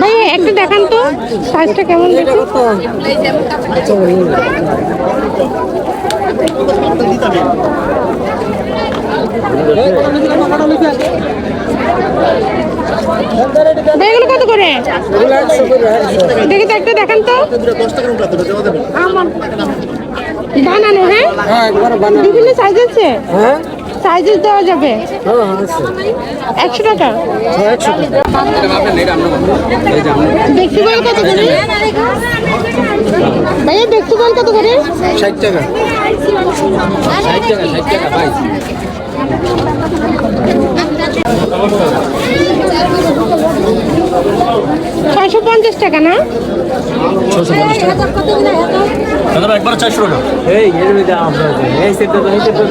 ভাই একটা দেখান তো সাইজটা কেমন দেখো। এগুলো কত করে? দেখি তো একটা দেখান তো। বানানো? হ্যাঁ বিভিন্ন সাইজ আছে। সাইজেস দেওয়া যাবে? 100 টাকা। দেখতে বল কত করে ভাইয়া? দেখতে বল কত করে? 60 টাকা। 60 টাকা 60 টাকা ভাই। 650 টাকা না? 650 টাকা। দাদা একবার 400 টাকা। এই এর দাম এই সেট দাও এই সেট দাও।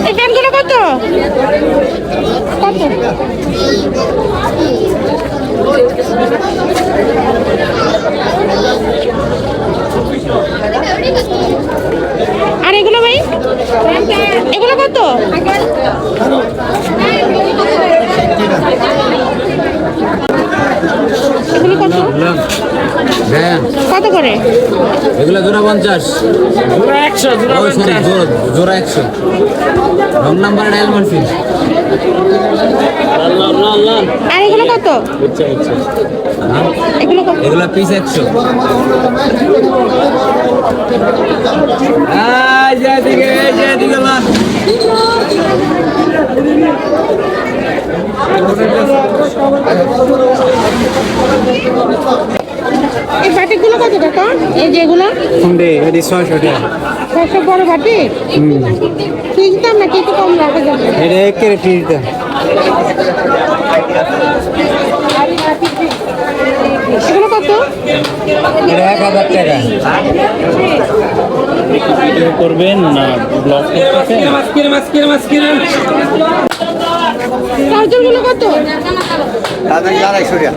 এই প্যান্টগুলো কত? আর এগুলো ভাই? এগুলো কত? এগুলো কত? কত করে? এগুলো জোড়া 50। জোড়া 100। জোড়া 50। জোড়া 100। রং নাম্বার ডায়াল মারছি। আল্লাহ। আর এগুলো কত? এগুলো কত? এগুলো পিস 100। যেদিকে না এই বাটিগুলো কত টাকা? এই যেগুলো 600 টাকা। 600 বড় বাটি? ঠিক দাম নাকি একটু কম রাখা যাবে? এটা একের পিস দাম। এগুলো কত? এটা 1000 টাকা। ভিডিও করবেন না ব্লগ করতেছেন? ট্রাউজারগুলো কত? দাদা 250 টাকা।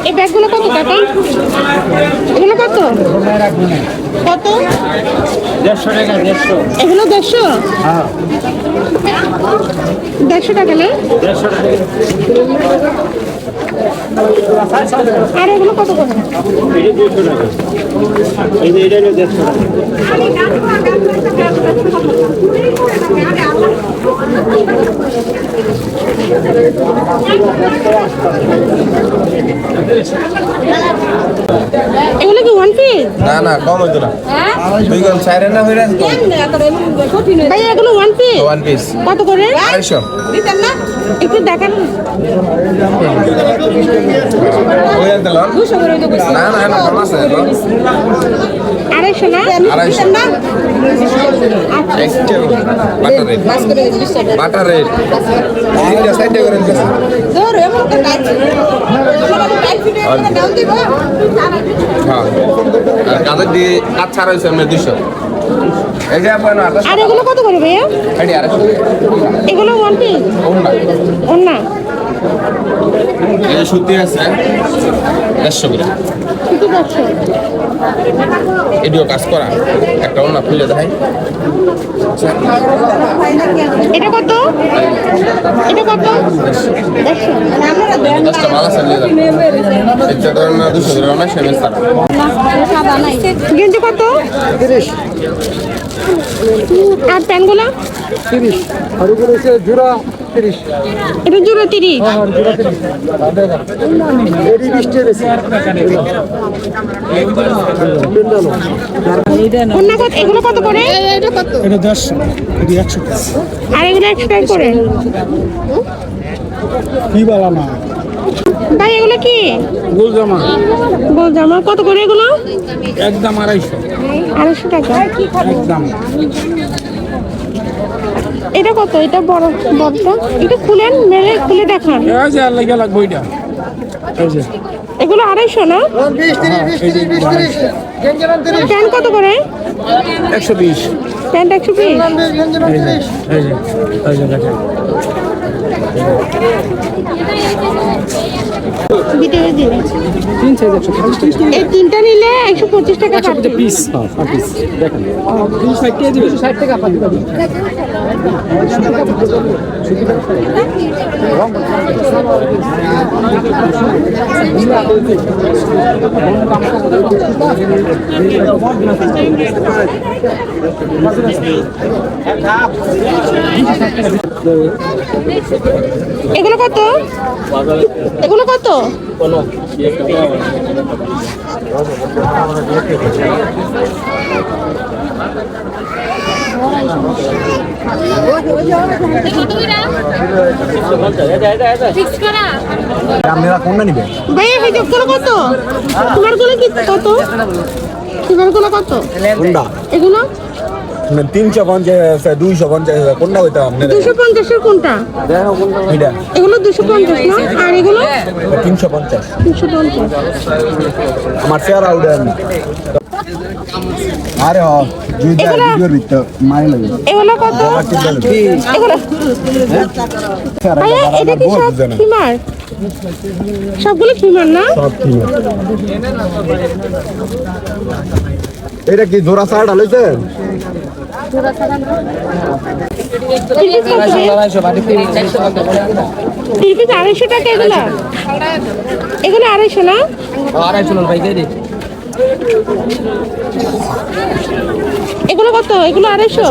এই ব্যাগগুলো কত টাকা? এগুলো কত? কত? 150 টাকা। 150। এগুলো 150? হ্যাঁ 150 টাকা না? 150 টাকা। আর এগুলো কত করে? এটা 200 টাকা। এটা হলো 150 টাকা। এগুলো কি ওয়ান পিস? না কম হইতো না। দুই গুণ চাইরে না হইরা ভাই এগুলো ওয়ান পিস? ওয়ান পিস কত করে? 250। একটু দেখান। ওই আনতে লন না কম আছে। 250 না? 250 না? বাটার রেট তিনটা সাইডে করে দিতেছে। হ্যাঁ আর কাদের দিয়ে কাজ ছাড়া হয়েছে আপনার 200। এই যে আপনার আর এগুলো কত করে ভাইয়া? 250। এগুলো ওয়ান পিস? ওন্না এই যে সুতি আছে 150 করে। শুধু 150? এটিও কাজ করা একটা অন্য খুলে দেখাই। এটা কত? এটা কত? 10টা মাল আছে নিয়ে যাবেন। এটা ধরেন না 200 করে না সেমেস ছাড়া। গেঞ্জি কত? 30। আর প্যান্টগুলো? 30। আর উপরে আছে জোড়া 30। এটা জোড়া 30? হ্যাঁ জোড়া 30। এডি 20 টাকা বেশি। ওন্না কত? এগুলো কত করে? এটা 100। এডি 100 টাকা। আর এগুলো এক্সট্রা করে? কি বলা না ভাই এগুলো কি? গোল জামা। গোল জামা কত করে এগুলো? একদম 250। 250 টাকা। একদম। এটা কত? এটা বড়টা এটা খুলেন, মেরে খুলে দেখান। এই যে লাগা লাগবে এটা। এই যে এগুলো 250 না? 20 30 20 30 20 30। প্যান্ট কত করে? 120। প্যান্ট 120 ভিডিও দিলে এই তিনটা নিলে 125 টাকা কাটবে পিস পিস দেখেন 60 কেজি 60 টাকা পাতি পাতি এগুলো কত? এগুলো কত? আপনারা কোনটা নেবেন ভাই এই জগগুলো কত? তোমার গুলো কি কত? তোমার গুলো কত? কোনটা এগুলো 350 আছে 250 আছে কোনটা হইতা আপনাদের 250 এর কোনটা? এটা এগুলো 250 না আর এগুলো 350 350 আমার শেয়ার আউডেন আরে হ জুইদা এগুলা- ভিডিওর ভিতর মারি লাগে এগুলো কত? এগুলো ভাইয়া এটা কি সব ফিমার? সবগুলো ফিমার না? সব ঠিক এটা কি জোড়া শার্ট আলাইছে তিরপিস 250 টাকা এগুলো? এগুলো 250 না? এগুলো কত? এগুলো 250?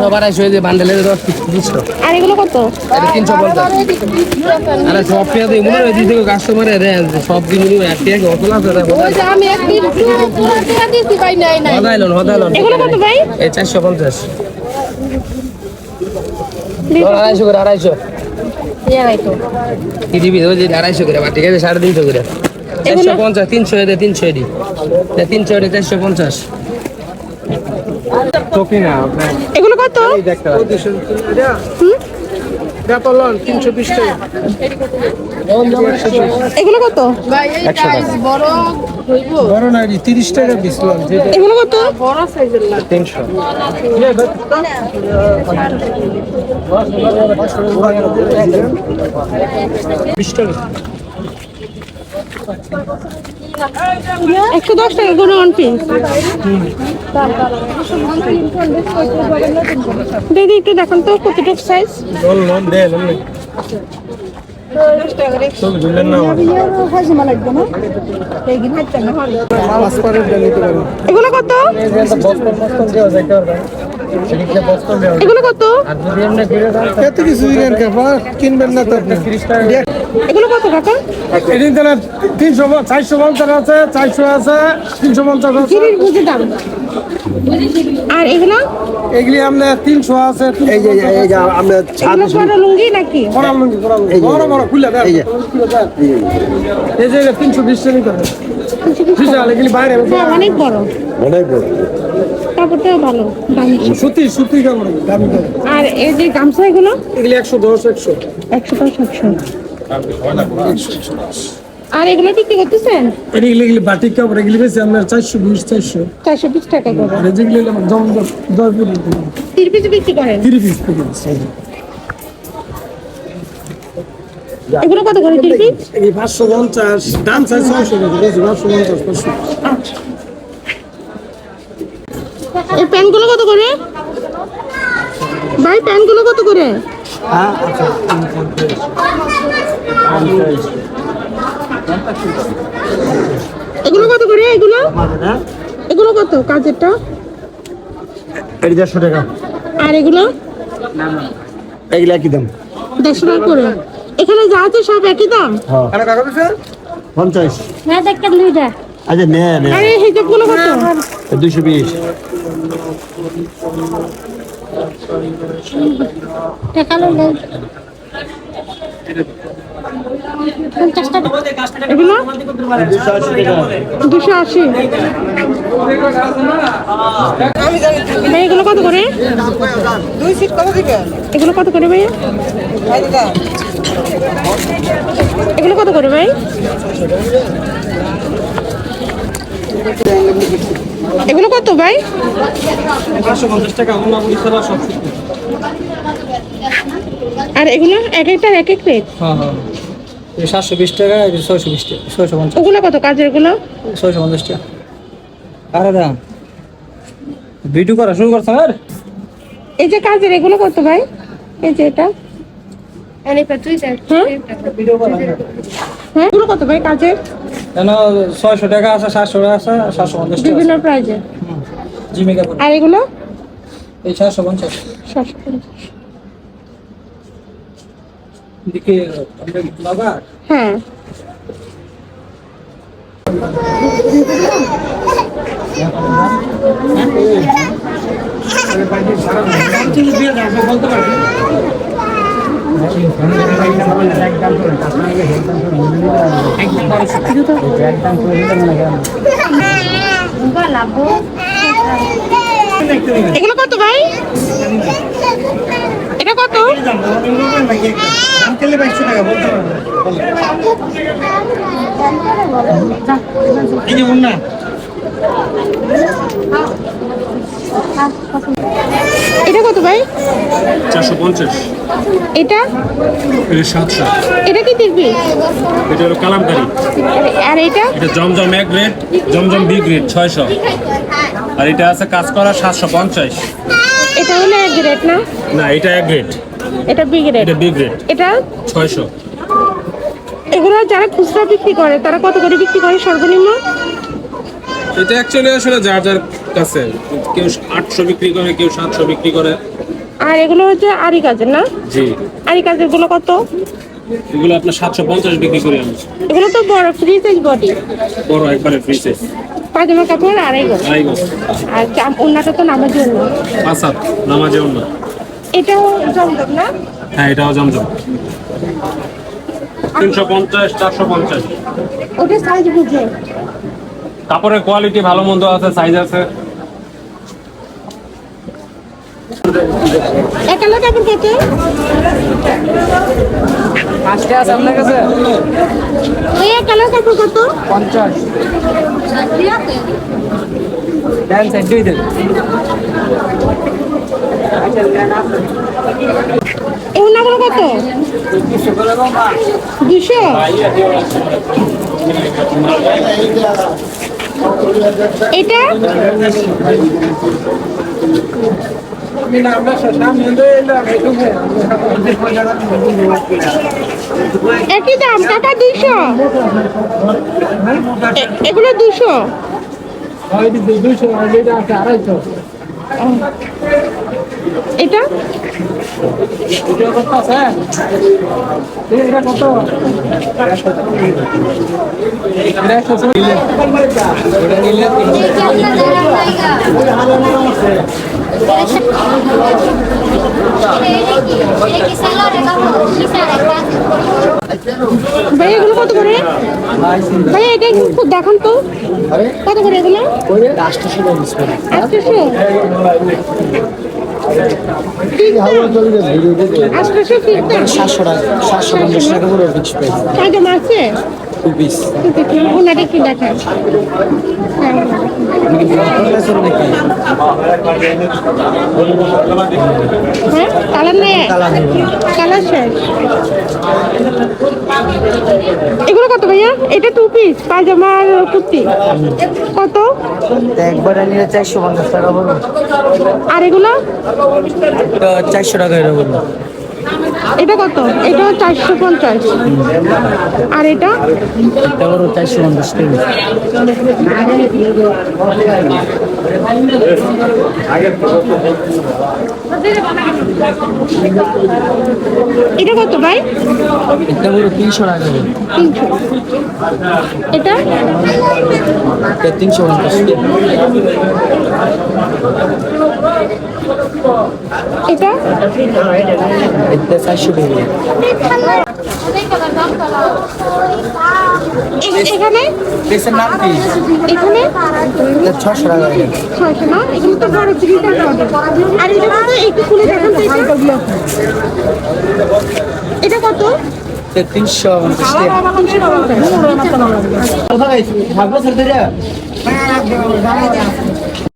আর এগুলো কত? ওই যে আমি একদিন দিয়েছি ভাই নাই নাই এগুলো কত ভাই? 450 কি দিবি ওই যে 250 করে ঠিক আছে 350 করে 450 300 এর 300 এর 300 এর 450 এগুলো কত? এগুলো কত? ভাই এই সাইজ বড় হইব এগুলো কত? বড় সাইজের না একশো 10 টাকা করে ওয়ান পিস দিদি একটু দেখুন তো কতটুকু সাইজ এগুলো কত? এগুলো কত? এত কিছু কিনবেন না তো আপনি এগুলো কত টাকা? এদিন তাহলে 450 আছে 400 আছে 350 আছে জিনিস বুঝে দাম। আর এগুলো এগুলি আপনার 300 আছে এই যে আমরা এগুলো বড় লুঙ্গি নাকি? বড় বড় বড় খুলে দেন এই যে 320 টাকা করে বিশাল এগুলি বাইরে হ্যাঁ অনেক বড়, অনেক বড় কাপড়টাও ভালো দামি। সুতি কাপড় দামি করে আর এই যে গামছা এগুলো এগুলি 110 100 100 আর এগুলো বিক্রি করতেছেন এগুলি বাটিক কাপড় এগুলি বেশি আপনার 420 400 420 টাকা করে। আর যেগুলি জম 10 3 পিস বিক্রি করেন? 30 পিস এগুলো কত করে 3 পিস? এই 550 দাম চাই 600 টাকা বেশি 550 আচ্ছা। এই প্যান্টগুলো কত করে ভাই? প্যান্টগুলো কত করে? এগুলো কত করে? এগুলো কত কাজেরটা? 150 টাকা আর এগুলো এগুলা কি দাম 150 টাকা করে। এখানে যা আছে সব একই দাম? আরে কাকা দিছে 50 না দেখেন দুইটা। আচ্ছা নে আরে হিজাবগুলো কত? 220 টাকা লই 50 টাকা। এগুলো 280। ভাই এগুলো কত করে? 2 সিট কত দিবেন? এগুলো কত করে ভাই? ভাই দাদা এগুলো কত করে ভাই? এগুলো কত ভাই? 550 টাকা ওনা বলি ছাড়া সব কিছু। আর এগুলো এক একটার এক এক রেট? হ্যাঁ হ্যাঁ, এই 720 টাকা, এই 620 টাকা, 650, ওগুলো কত কাজের গুলো? 650 টাকা। আরে দাম ভিডিও করা শুরু করছ আর এই যে কাজের এগুলো কত ভাই? এই যে এটা এনে পেট্রোল দেয় ভিডিও করা হ্যাঁ এগুলো কত ভাই কাজের? কেন 600 টাকা আছে, 700 টাকা আছে, 750 টাকা বিভিন্ন প্রাইজে। জিমে কাপড় আর এগুলো এই 750 750। দিকে আমরা লাগা হ্যাঁ বলতে পারবি এগুলো কত ভাই? এটা কত? এই যে মুন্না এটা কত ভাই? 450, এটা এটা 700, এটা কি দিবি? এটা হলো কালামকারি, আর এটা এটা জমজম এক গ্রেড, জমজম বি গ্রেড 600, আর এটা আছে কাজ করা 750। এটা হলো এক গ্রেড না? না এটা এক গ্রেড, এটা বি গ্রেড। এটা বি গ্রেড এটা 600। এগুলো যারা খুচরা বিক্রি করে তারা কত করে বিক্রি করে সর্বনিম্ন? এটা অ্যাকচুয়ালি আসলে যার যার কাছে, কেউ 800 বিক্রি করে, কেউ 700 বিক্রি করে। আর এগুলো হচ্ছে আরি কাজের না? জি, আরি কাজের গুলো কত? এগুলো আপনার 750 বিক্রি করি আমি। এগুলো তো বড় ফ্রি সাইজ বডি, বড় একবারে ফ্রি সাইজ, পায়জামা কাপড় আড়াই গজ। আড়াই গজ, আর ওনাটা তো নামার জন্য। 5 হাত নামাজে অন্য। এটাও জমজম না? হ্যাঁ এটাও জমজম 350, 450। ওটা সাইজ বুঝে। কাপড়ের কোয়ালিটি ভালো মন্দ আছে, সাইজ আছে। একালা কাপড় কত? আজকে আছে আপনার কাছে ওই একালা কাপড় কত? 50 দেন সেট দিয়ে দেন। এই ওনাগুলো কত? 200। এটা একই দাম টাকা 200। এগুলো 200। এটা ভাই এগুলো কত করে? ভাই এটা একটু দেখান তো কত করে এগুলো? 800। 800 700 টাকা 750 টাকা করে ফিক্স প্রাইস পায়জামা আছে? 2 পিস ওনাটা একটু দেখান। হ্যাঁ কালার নেই, কালার শেষ। এগুলো কত ভাইয়া? এটা 2 পিস পায়জামা আর কুর্তি কত? একবার নিলে 450 টাকা বলবো, আর এগুলো 400 টাকা এটা বলবো। এটা কত? এটাও 450। আর এটা এটা বড় 450 টাকা। এটা কত ভাই? এটা বড় 300 টাকা। 300। এটা 350 এটা এটা 400 টাকা। এখানে ড্রেসের নাম কি? এখানে এটা 600 টাকা। 600 না? এগুলো তো বড় 3 টাকা। আর এটা কত? একটু খুলে দেখান তো এটা। এটা কত? 350 টাকা।